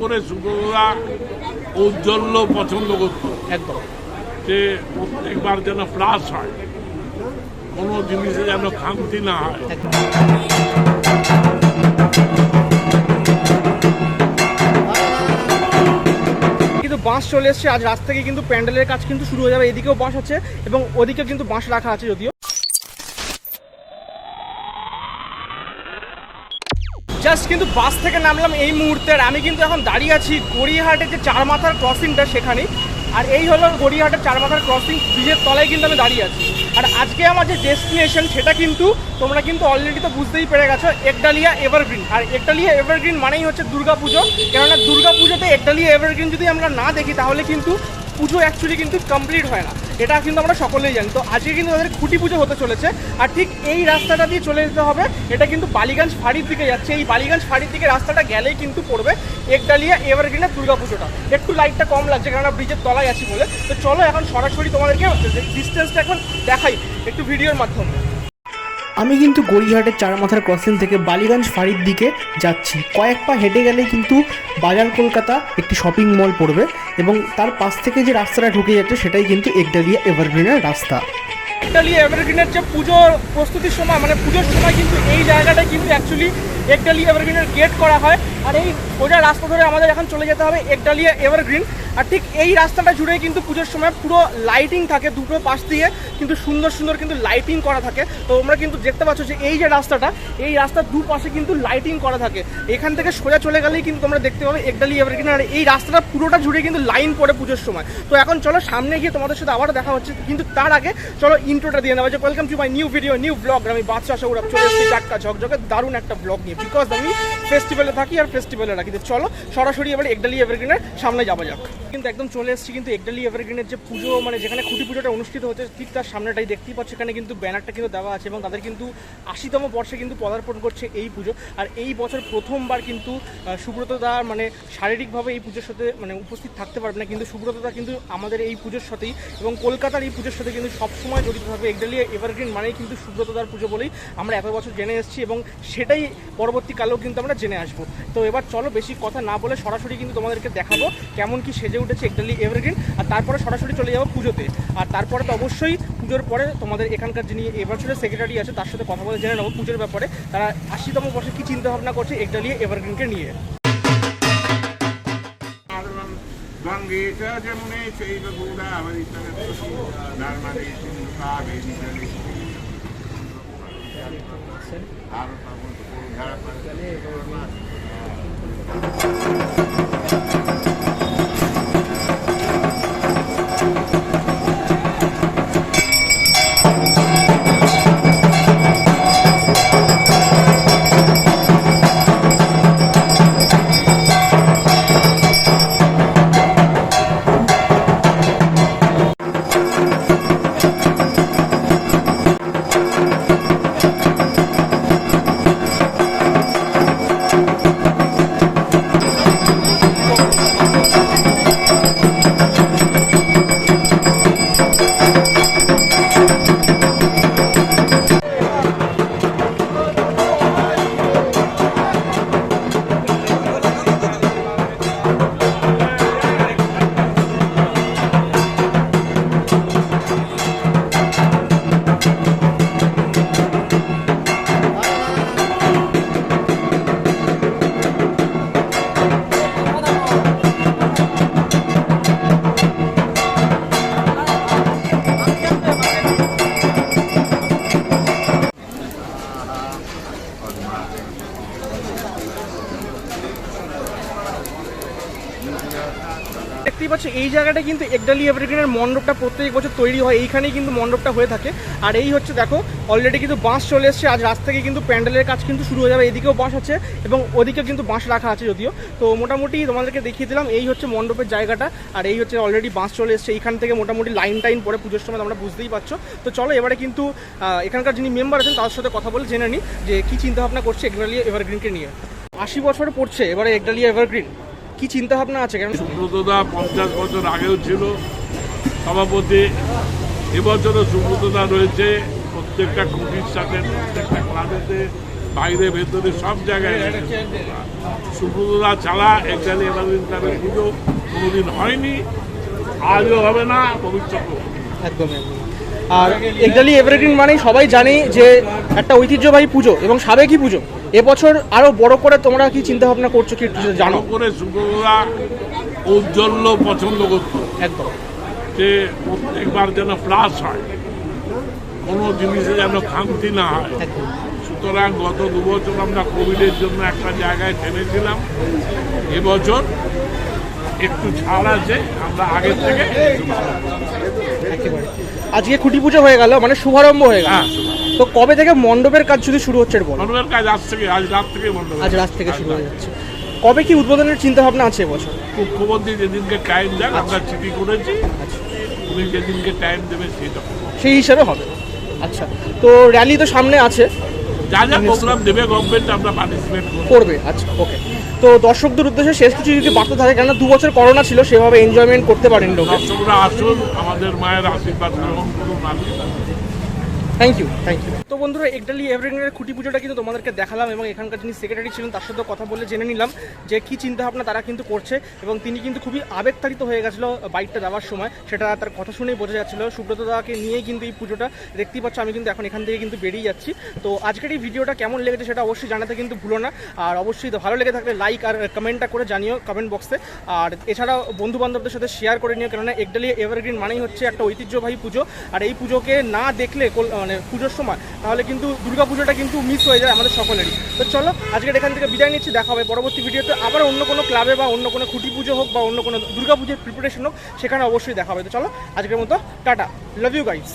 করে সুব্রতদা ঔজ্জ্বল্য পছন্দ করত একদম। যে প্রত্যেকবার যেন প্লাস হয়, কোনো জিনিসে যেন খামতি না হয়। কিন্তু বাঁশ চলে এসছে, আজ রাত থেকে কিন্তু প্যান্ডেলের কাজ কিন্তু শুরু হয়ে যাবে। এদিকেও বাঁশ আছে এবং ওদিকে কিন্তু বাঁশ রাখা আছে। যদিও জাস্ট কিন্তু বাস থেকে নামলাম এই মুহূর্তে, আর আমি কিন্তু এখন দাঁড়িয়ে আছি গড়িয়াহাটের যে চার মাথার ক্রসিংটা সেখানেই। আর এই হলো গড়িয়াহাটের চার মাথার ক্রসিং, ব্রিজের তলায় কিন্তু আমি দাঁড়িয়ে আছি। আর আজকে আমার যে ডেস্টিনেশন সেটা কিন্তু তোমরা কিন্তু অলরেডি তো বুঝতেই পেরে গেছো, একডালিয়া এভারগ্রিন। আর একডালিয়া এভারগ্রিন মানেই হচ্ছে দুর্গাপুজো, কেননা দুর্গাপুজোতে একডালিয়া এভারগ্রিন যদি আমরা না দেখি তাহলে কিন্তু পুজো অ্যাকচুয়ালি কিন্তু কমপ্লিট হয় না, এটা কিন্তু আমরা সকলেই জানি। তো আজকে কিন্তু তাদের খুঁটি পুজো হতে চলেছে, আর ঠিক এই রাস্তাটা দিয়ে চলে যেতে হবে। এটা কিন্তু বালিগঞ্জ ফাঁড়ির দিকে যাচ্ছে। এই বালিগঞ্জ ফাঁড়ির দিকে রাস্তাটা গেলেই কিন্তু পড়বে একডালিয়া এভারগ্রিনের দুর্গাপুজোটা। একটু লাইটটা কম লাগছে কেননা ব্রিজের তলায় আছি বলে। তো চলো এখন সরাসরি তোমাদেরকে ডিস্টেন্সটা এখন দেখাই একটু ভিডিওর মাধ্যমে। আমি কিন্তু গড়িয়াহাটের চার মাথার ক্রসিং থেকে বালিগঞ্জ ফাঁড়ির দিকে যাচ্ছি। কয়েক পা হেঁটে গেলেই কিন্তু বাজার কলকাতা একটি শপিং মল পড়বে, এবং তার পাশ থেকে যে রাস্তাটা ঢুকে যাচ্ছে সেটাই কিন্তু একডালিয়া এভারগ্রিনের রাস্তা। একডালিয়া এভারগ্রিনের যে পুজোর প্রস্তুতির সময়, মানে পুজোর সময় কিন্তু এই জায়গাটায় কিন্তু অ্যাকচুয়ালি একডালিয়া এভারগ্রিনের গেট করা হয়। আর এই সোজা রাস্তা ধরে আমাদের এখন চলে যেতে হবে একডালিয়া এভারগ্রিন। আর ঠিক এই রাস্তাটা জুড়ে কিন্তু পুজোর সময় পুরো লাইটিং থাকে, দুটো পাশ দিয়ে কিন্তু সুন্দর সুন্দর কিন্তু লাইটিং করা থাকে। তো তোমরা কিন্তু দেখতে পাচ্ছ যে এই যে রাস্তাটা, এই রাস্তার দুপাশে কিন্তু লাইটিং করা থাকে। এখান থেকে সোজা চলে গেলেই কিন্তু তোমরা দেখতে পাবে একডালিয়া এভারগ্রিন। আর এই রাস্তাটা পুরোটা জুড়ে কিন্তু লাইন পড়ে পুজোর সময়। তো এখন চলো সামনে গিয়ে তোমাদের সাথে আবারও দেখা হচ্ছে, কিন্তু তার আগে চলো ইন্ট্রোটা দিয়ে নেওয়া যে welcome to my new video, new blog. আমি বাদশা সৌরভ চলে এসেছি টাটকা ঝকঝকে দারুণ একটা ব্লগ নিয়ে, বিকজ আমি ফেস্টিভ্যালে থাকি আর ফেস্টিভ্যালে রাখি। তো চলো সরাসরি এবার একডালিয়া এভারগ্রিনের সামনে যাওয়া যাক। কিন্তু একদম চলে এসেছি কিন্তু একডালিয়া এভারগ্রিনের যে পুজো, মানে যেখানে খুঁটি পুজোটা অনুষ্ঠিত হচ্ছে, ঠিক তার সামনেটাই দেখতেই পাচ্ছ। এখানে কিন্তু ব্যানারটা কিন্তু দেওয়া আছে এবং তাদের কিন্তু 80তম বর্ষে কিন্তু পদার্পণ করছে এই পুজো। আর এই বছর প্রথমবার কিন্তু সুব্রতদা মানে শারীরিকভাবে এই পুজোর সাথে মানে উপস্থিত থাকতে পারবে না, কিন্তু সুব্রতদা কিন্তু আমাদের এই পুজোর সাথেই এবং কলকাতার এই পুজোর সাথে কিন্তু সবসময় জড়িত থাকবে। একডালিয়া এভারগ্রিন মানেই কিন্তু সুব্রতদার পুজো বলেই আমরা এত বছর জেনে এসেছি এবং সেটাই পরবর্তীকালেও কিন্তু আমরা জেনে আসবো। তো এবার চলো বেশি কথা না বলে সরাসরি কিন্তু তোমাদেরকে দেখাবো কেমন কি সেজে উঠেছে একডালিয়া এভারগ্রিন। আর তারপরে সরাসরি চলে যাবো পুজোতে। আর তারপরে তো অবশ্যই পুজোর পরে তোমাদের এখানকার যিনি এবছরের সেক্রেটারি আছে তার সাথে কথা বলে জেনে নেবো পুজোর ব্যাপারে, তারা 80তম বর্ষে কী চিন্তা ভাবনা করছে একডালিয়া এভারগ্রিনকে নিয়ে। দেখতেই পাচ্ছ এই জায়গাটা কিন্তু একডালিয়া এভারগ্রিনের মণ্ডপটা প্রত্যেক বছর তৈরি হয়, এইখানেই কিন্তু মণ্ডপটা হয়ে থাকে। আর এই হচ্ছে দেখো অলরেডি কিন্তু বাঁশ চলে এসছে, আজ রাত থেকে কিন্তু প্যান্ডেলের কাজ কিন্তু শুরু হয়ে যাবে। এদিকেও বাঁশ আছে এবং ওদিকেও কিন্তু বাঁশ রাখা আছে যদিও। তো মোটামুটি তোমাদেরকে দেখিয়ে দিলাম এই হচ্ছে মণ্ডপের জায়গাটা, আর এই হচ্ছে অলরেডি বাঁশ চলে এসছে। এইখান থেকে মোটামুটি লাইন টাইন পরে পুজোর সময় তোমরা বুঝতেই পারছো। তো চলো এবারে কিন্তু এখানকার যিনি মেম্বার আছেন তার সাথে কথা বলে জেনে নিই যে কী চিন্তাভাবনা করছে একডালিয়া এভারগ্রিনকে নিয়ে। 80 বছর পড়ছে এবারে একডালিয়া এভারগ্রিন, কি চিন্তা ভাবনা আছে? কেন সুব্রতদা 50 বছর আগেও ছিল সভাপতি, এবছরও সুব্রতদা রয়েছে। প্রত্যেকটা খুঁটির সাথে প্রত্যেকটা ক্লাবেতে বাইরে ভেতরে সব জায়গায় সুব্রতদা ছাড়া একজালি এভারগ্রিন ক্লাবের পুজো কোনোদিন হয়নি, আজও হবে না, ভবিষ্যতেও। একদমই একদম। আর একজালি এভারগ্রিন মানেই সবাই জানি যে একটা ঐতিহ্যবাহী পুজো এবং সাবেকি পুজো। এবছর আরো বড় করে তোমরা কি চিন্তা ভাবনা করছো কি একটু জানো? জানো করে সুব্রতদা ঔজ্জ্বল্য পছন্দ করতো, একদম যে প্রত্যেকবার যেন প্লাস হয়, কোনো জিনিসে যেন খামতি না হয়। একদম সুতরাং গত 2 বছর আমরা কোভিডের জন্য একটা জায়গায় টেনেছিলাম, এবছর একটু ছাড় আছে, আমরা আগের থেকে। একেবারে। আজকে খুঁটি পুজো হয়ে গেল, মানে শুভারম্ভ হয়ে গেল। হ্যাঁ, তো কবে থেকে মণ্ডপের কাজ যদি শুরু হচ্ছে বলো? মণ্ডপের কাজ আজ রাত থেকে বন্ধ হয়ে আজ গেছে। রাত থেকে শুরু হয়ে যাচ্ছে। কবে কি উদ্বোধনের চিন্তা ভাবনা আছে এবছর? মুখ্যমন্ত্রী যেদিনকে টাইম দেন, আমরা চিঠি করেছি, উনি যেদিনকে টাইম দেবে সেইটা করবো। সেই হিসাবে হবে। আচ্ছা, তো র্যালি তো সামনে আছে, যা যা প্রোগ্রাম দেবে গভর্নমেন্ট আমরা পার্টিসিপেট করবো। করবে। আচ্ছা, ওকে। তো দর্শকদের উদ্দেশ্যে শেষ কিছু যদি বার্তা থাকে, কেন 2 বছর করোনা ছিল, সেভাবে এনজয়মেন্ট করতে পারেন লোকে। দর্শকরা আসুন, আমাদের মায়ের আশীর্বাদ গ্রহণ করুন, আসুন। Thank you, thank you. তো বন্ধুরা, একজালি এভারগ্রিনের খুঁটি পুজোটা কিন্তু তোমাদেরকে দেখালাম এবং এখানকার যিনি সেক্রেটারি ছিলেন তার সাথে কথা বলে জেনে নিলাম যে কী চিন্তাভাবনা তারা কিন্তু করছে, এবং তিনি কিন্তু খুবই আবেগতাড়িত হয়ে গেছিলো বাইকটা দেওয়ার সময়। সেটা তার কথা শুনেই বোঝা যাচ্ছিলো। সুব্রতদাকে নিয়েই কিন্তু এই পুজোটা দেখতেই পাচ্ছ। আমি কিন্তু এখন এখান থেকে কিন্তু বেরিয়ে যাচ্ছি। তো আজকের এই ভিডিওটা কেমন লেগেছে সেটা অবশ্যই জানাতে কিন্তু ভুলো না। আর অবশ্যই ভালো লেগে থাকলে লাইক আর কমেন্টটা করে জানিও কমেন্ট বক্সে। আর এছাড়াও বন্ধু বান্ধবদের সাথে শেয়ার করে নিও, কেননা একজালি এভারগ্রিন মানেই হচ্ছে একটা ঐতিহ্যবাহী পুজো। আর এই পুজোকে না দেখলে মানে পুজোর সময়, তাহলে কিন্তু দুর্গা পুজোটা কিন্তু মিস হয়ে যায় আমাদের সকলেরই। তো চলো আজকের এখান থেকে বিদায় নিচ্ছি। দেখা হবে পরবর্তী ভিডিওতে, আবার অন্য কোনো ক্লাবে বা অন্য কোনো খুঁটি পুজো হোক বা অন্য কোনো দুর্গা পুজোর প্রিপারেশন হোক, সেখানে অবশ্যই দেখা হবে। তো চলো আজকের মতো টাটা, লাভ ইউ গাইস।